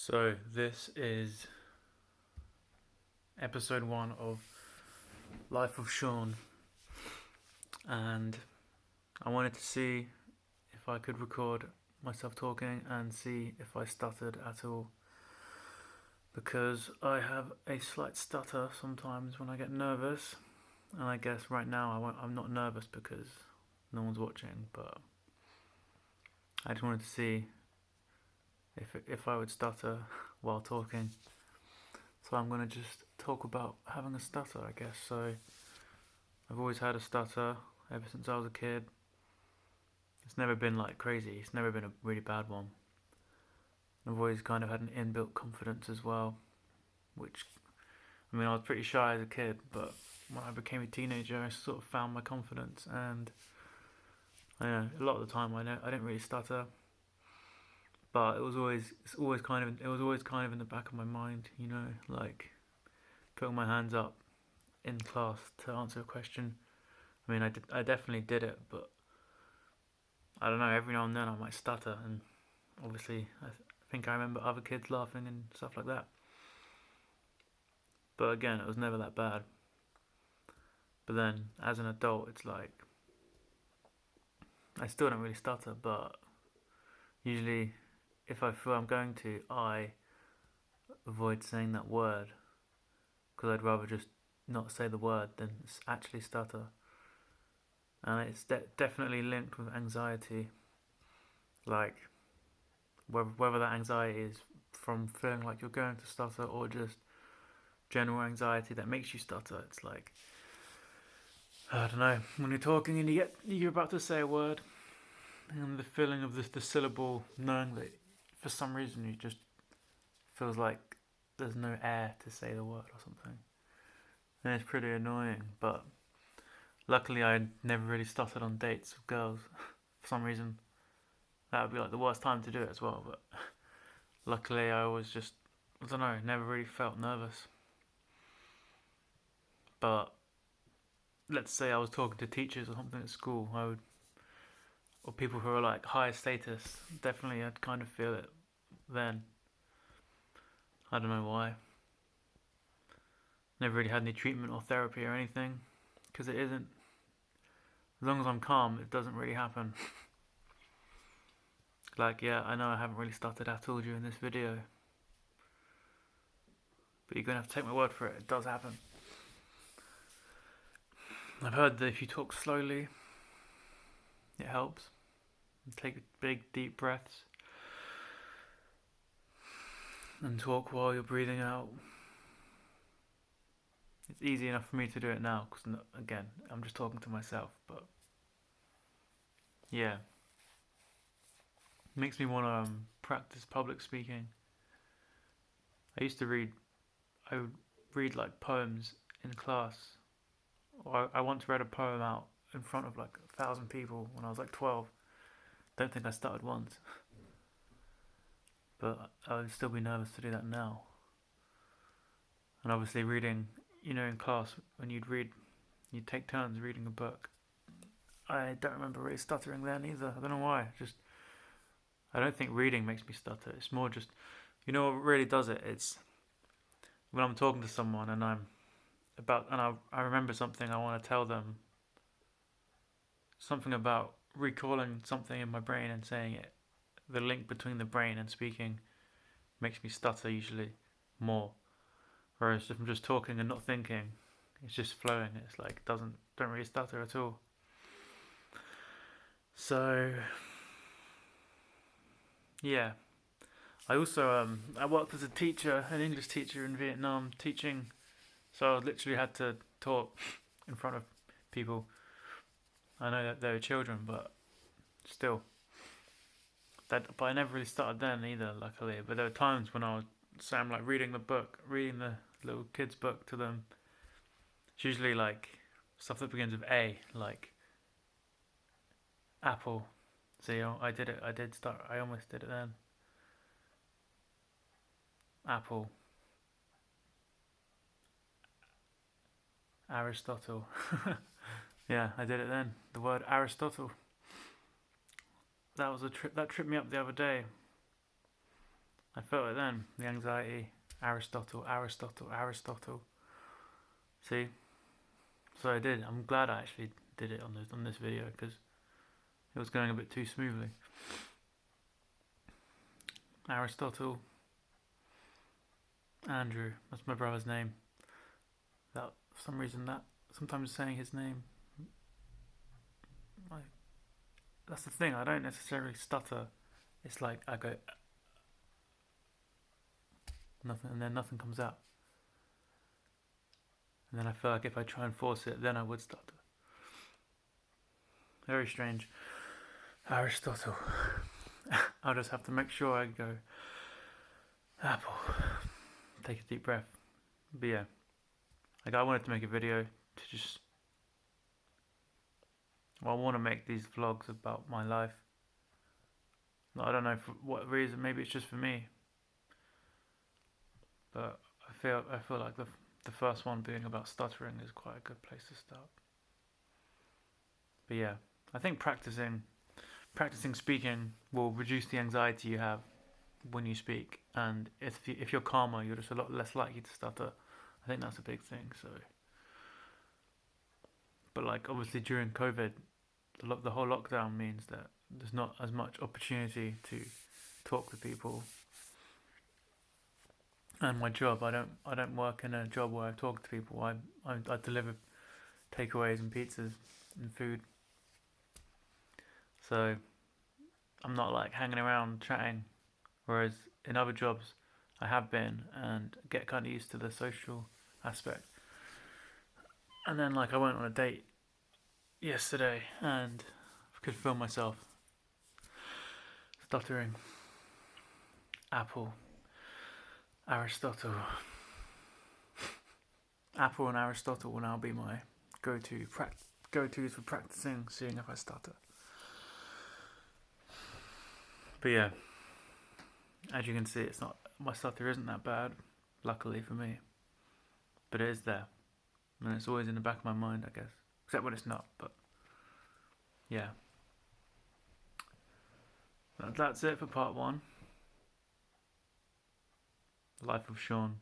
So this is episode 1 of Life of Sean, and I wanted to see if I could record myself talking and see if I stuttered at all, because I have a slight stutter sometimes when I get nervous, and I guess right now I'm not nervous because no one's watching, but I just wanted to see if I would stutter while talking. So I'm going to just talk about having a stutter, I guess. So I've always had a stutter ever since I was a kid. It's never been like crazy. It's never been a really bad one. I've always kind of had an inbuilt confidence as well, which, I was pretty shy as a kid, but when I became a teenager, I sort of found my confidence, and I know a lot of the time I didn't really stutter, but it was always kind of in the back of my mind, like putting my hands up in class to answer a question. I definitely did it, but I don't know. Every now and then I might stutter, and obviously I think I remember other kids laughing and stuff like that. But again, it was never that bad. But then, as an adult, it's like I still don't really stutter, but usually, if I feel I'm going to, I avoid saying that word because I'd rather just not say the word than actually stutter. And it's definitely linked with anxiety, like whether that anxiety is from feeling like you're going to stutter or just general anxiety that makes you stutter. It's like, I don't know, when you're talking and you're about to say a word, and the feeling of the syllable, knowing that for some reason you just feels like there's no air to say the word or something, and it's pretty annoying. But luckily, I never really stuttered on dates with girls. For some reason, that would be like the worst time to do it as well. But luckily, I always just, I don't know, never really felt nervous. But let's say I was talking to teachers or something at school, or people who are like higher status, definitely I'd kind of feel it then. I don't know why. Never really had any treatment or therapy or anything, because it isn't. As long as I'm calm, it doesn't really happen. Like, yeah, I know I haven't really stuttered at all during this video, but you're gonna have to take my word for it. It does happen. I've heard that if you talk slowly, it helps. Take big, deep breaths and talk while you're breathing out. It's easy enough for me to do it now because, again, I'm just talking to myself. But yeah, it makes me want to practice public speaking. I would read like poems in class. Or I once read a poem out in front of like 1,000 people when I was like 12. Don't think I stuttered once. But I would still be nervous to do that now. And obviously reading, in class when you'd take turns reading a book. I don't remember really stuttering then either. I don't know why. I don't think reading makes me stutter. It's more just, what really does it? It's when I'm talking to someone and I remember something I want to tell them. Something about recalling something in my brain and saying it. The link between the brain and speaking makes me stutter usually more. Whereas if I'm just talking and not thinking, it's just flowing. It's like don't really stutter at all. So yeah, I also I worked as a teacher, an English teacher in Vietnam, teaching. So I literally had to talk in front of people. I know that they were children, but still. But I never really started then either, luckily. But there were times when I was, say, I'm like reading the little kid's book to them. It's usually like stuff that begins with A, like apple. So I did it. I almost did it then. Apple. Aristotle. Yeah, I did it then. The word Aristotle. That was a trip. That tripped me up the other day. I felt it then. The anxiety. Aristotle. See? So I did. I'm glad I actually did it on this video because it was going a bit too smoothly. Aristotle. Andrew. That's my brother's name. That for some reason that sometimes saying his name. That's the thing. I don't necessarily stutter. It's like I go nothing, and then nothing comes out. And then I feel like if I try and force it, then I would stutter. Very strange. Aristotle. I'll just have to make sure I go apple. Take a deep breath. But yeah, like I wanted to make a video to just. Well, I want to make these vlogs about my life. I don't know for what reason. Maybe it's just for me. But I feel like the first one being about stuttering is quite a good place to start. But yeah, I think practicing speaking will reduce the anxiety you have when you speak, and if you're calmer, you're just a lot less likely to stutter. I think that's a big thing. So, but like obviously during COVID, the whole lockdown means that there's not as much opportunity to talk to people. And my job, I don't work in a job where I talk to people. I deliver takeaways and pizzas and food. So I'm not like hanging around chatting. Whereas in other jobs, I have been and get kind of used to the social aspect. And then like I went on a date yesterday and could feel myself stuttering. Apple. Aristotle. Apple and Aristotle will now be my go-tos for practicing, seeing if I stutter. But yeah, as you can see, my stutter isn't that bad, luckily for me. But it is there, and it's always in the back of my mind, I guess. Except when it's not. But yeah, that's it for part 1. Life of Sean.